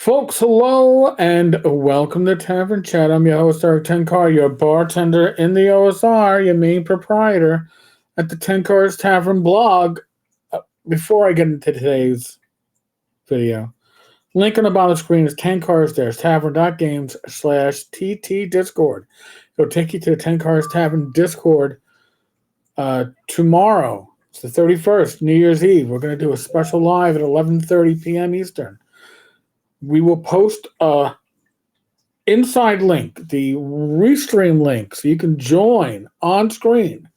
Folks, hello and welcome to Tavern Chat. I'm your host, Eric Tenkar, your bartender in the OSR, your main proprietor at the Tenkar's Tavern blog. Before I get into today's video, link on the bottom of the screen is Tenkar's. There's tavern.games/TT Discord. It'll take you to the Tenkar's Tavern Discord tomorrow. It's the 31st, New Year's Eve. We're going to do a special live at 11:30 p.m. Eastern. We will post a inside link, the restream link, so you can join on screen.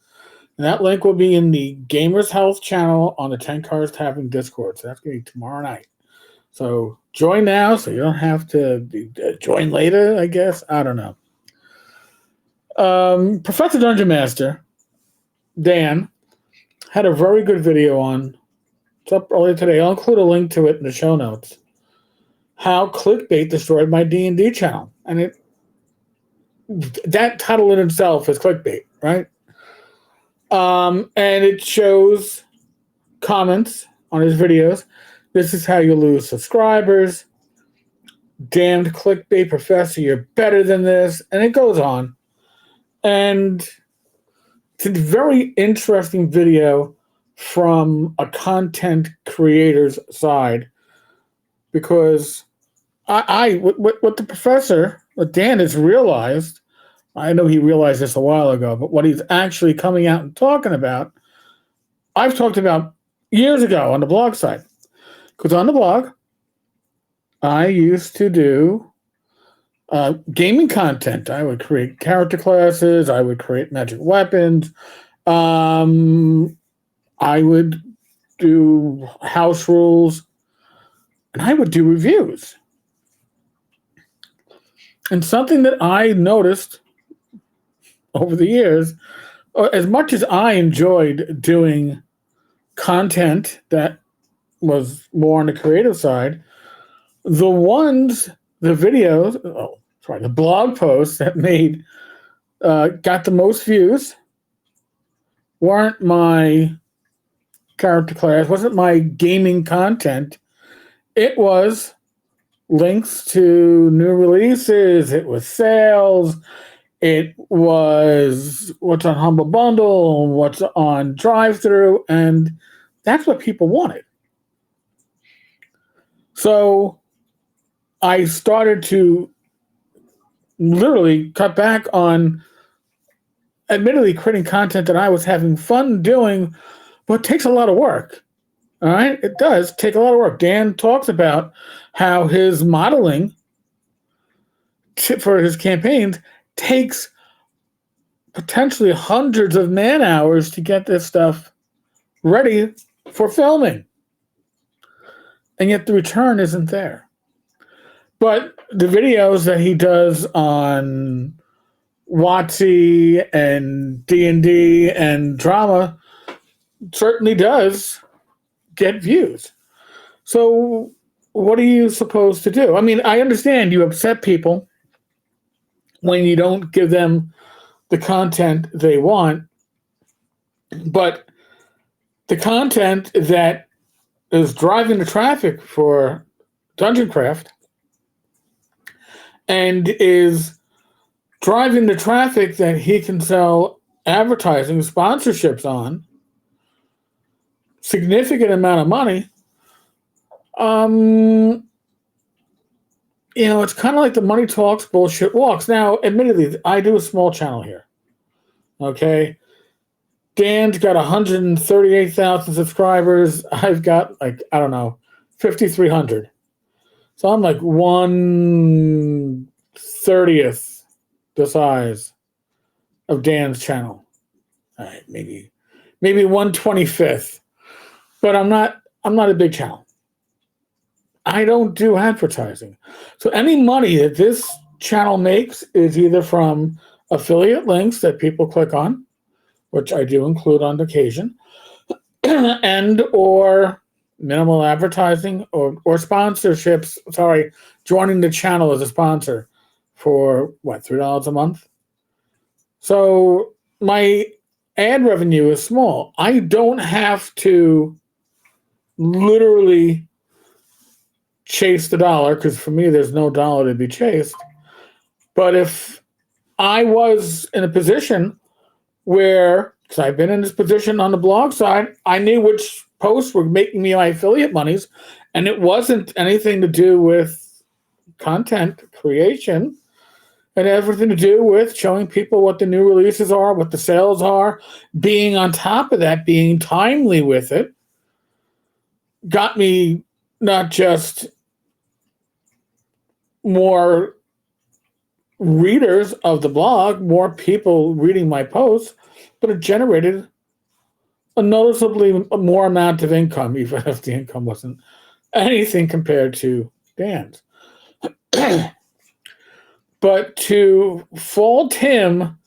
And that link will be in the Gamers Health channel on the Tenkars Tavern Discord. So that's going to be tomorrow night. So join now so you don't have to join later, I guess. I don't know. Professor Dungeon Master, Dan, had a very good video on. It's up earlier today. I'll include a link to it in the show notes. How Clickbait destroyed my D&D channel. And that title in itself is clickbait, right? And it shows comments on his videos. This is how you lose subscribers. Damned clickbait professor, you're better than this. And it goes on. And it's a very interesting video from a content creator's side, because what the professor, what Dan has realized, I know he realized this a while ago, but what he's actually coming out and talking about, I've talked about years ago on the blog side. Because on the blog, I used to do gaming content. I would create character classes. I would create magic weapons. I would do house rules. And I would do reviews. And something that I noticed over the years, as much as I enjoyed doing content that was more on the creative side, the blog posts that got the most views weren't my character class, wasn't my gaming content. It was links to new releases. It was sales. It was what's on Humble Bundle, what's on Drive-Thru, and that's what people wanted. So I started to literally cut back on, admittedly, creating content that I was having fun doing, but it takes a lot of work. All right, it does take a lot of work. Dan talks about how his modeling for his campaigns takes potentially hundreds of man hours to get this stuff ready for filming. And yet the return isn't there. But the videos that he does on WotC and D&D and drama certainly does get views. So what are you supposed to do? I mean, I understand you upset people when you don't give them the content they want, but the content that is driving the traffic for Dungeon Craft and is driving the traffic that he can sell advertising sponsorships on, significant amount of money. It's kind of like the money talks, bullshit walks. Now, admittedly, I do a small channel here. Okay. Dan's got 138,000 subscribers. I've got 5,300. So I'm like 1/30th the size of Dan's channel. All right, maybe 1/25th. But I'm not a big channel. I don't do advertising. So any money that this channel makes is either from affiliate links that people click on, which I do include on occasion, and or minimal advertising or sponsorships. Sorry, joining the channel as a sponsor for $3 a month. So my ad revenue is small. I don't have to literally chase the dollar, because for me, there's no dollar to be chased. But if I was in a position where, because I've been in this position on the blog side, I knew which posts were making me my affiliate monies, and it wasn't anything to do with content creation. And everything to do with showing people what the new releases are, what the sales are, being on top of that, being timely with it, got me not just more readers of the blog, more people reading my posts, but it generated a noticeably more amount of income, even if the income wasn't anything compared to Dan's. But to fault him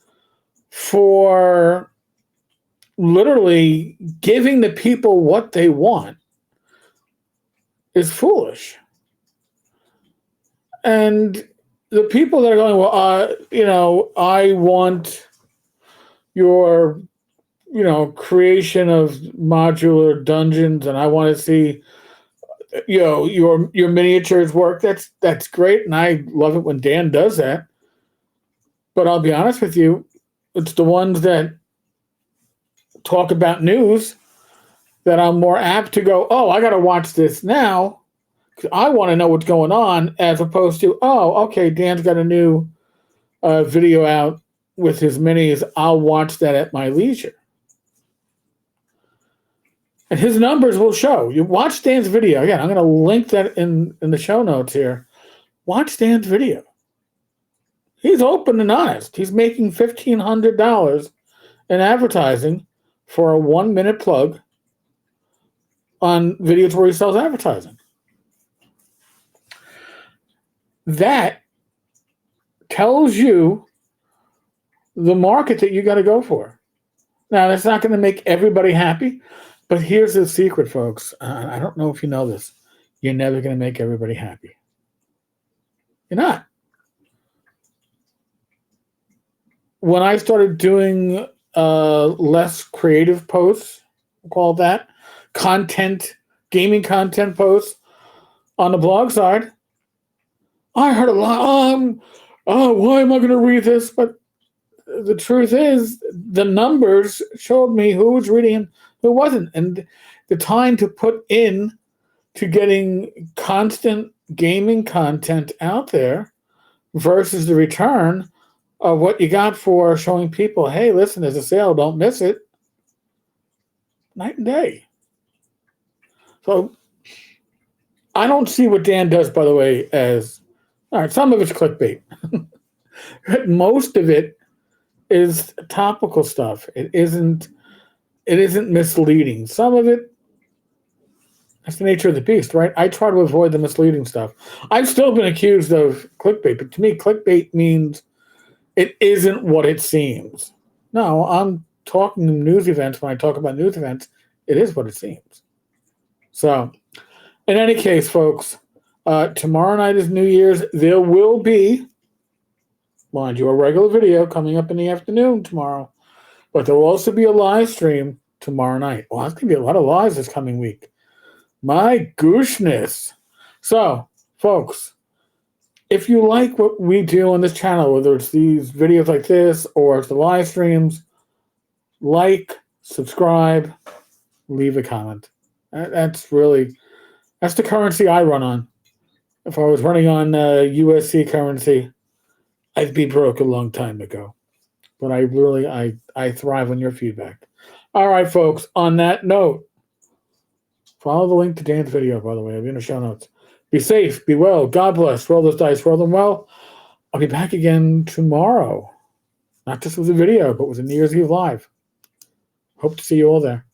for literally giving the people what they want is foolish. And the people that are going, well, I want your, creation of modular dungeons, and I want to see, your miniatures work. That's great, and I love it when Dan does that. But I'll be honest with you, it's the ones that talk about news that I'm more apt to go, oh, I got to watch this now because I want to know what's going on, as opposed to, oh, okay, Dan's got a new video out with his minis. I'll watch that at my leisure. And his numbers will show. You watch Dan's video. Again, I'm going to link that in the show notes here. Watch Dan's video. He's open and honest. He's making $1,500 in advertising for a 1-minute plug on videos where he sells advertising. That tells you the market that you got to go for. Now, that's not going to make everybody happy, but here's the secret, folks. I don't know if you know this. You're never going to make everybody happy. You're not. When I started doing less creative posts, we'll call that, gaming content posts on the blog side, I heard a lot, why am I going to read this? But the truth is, the numbers showed me who was reading and who wasn't. And the time to put in to getting constant gaming content out there versus the return of what you got for showing people, hey, listen, there's a sale, don't miss it. Night and day. So I don't see what Dan does, by the way, as, all right, some of it's clickbait. Most of it is topical stuff. It isn't misleading. Some of it, that's the nature of the beast, right? I try to avoid the misleading stuff. I've still been accused of clickbait, but to me, clickbait means it isn't what it seems. No, I'm talking news events. When I talk about news events, it is what it seems. So, in any case, folks, tomorrow night is New Year's. There will be, mind you, a regular video coming up in the afternoon tomorrow, but there will also be a live stream tomorrow night. Well, there's going to be a lot of lives this coming week. My gooshness. So, folks, if you like what we do on this channel, whether it's these videos like this or it's the live streams, like, subscribe, leave a comment. That's the currency I run on. If I was running on USC currency, I'd be broke a long time ago. But I thrive on your feedback. All right, folks, on that note, follow the link to Dan's video, by the way. I'll be in the show notes. Be safe, be well, God bless, roll those dice, roll them well. I'll be back again tomorrow. Not just with a video, but with a New Year's Eve live. Hope to see you all there.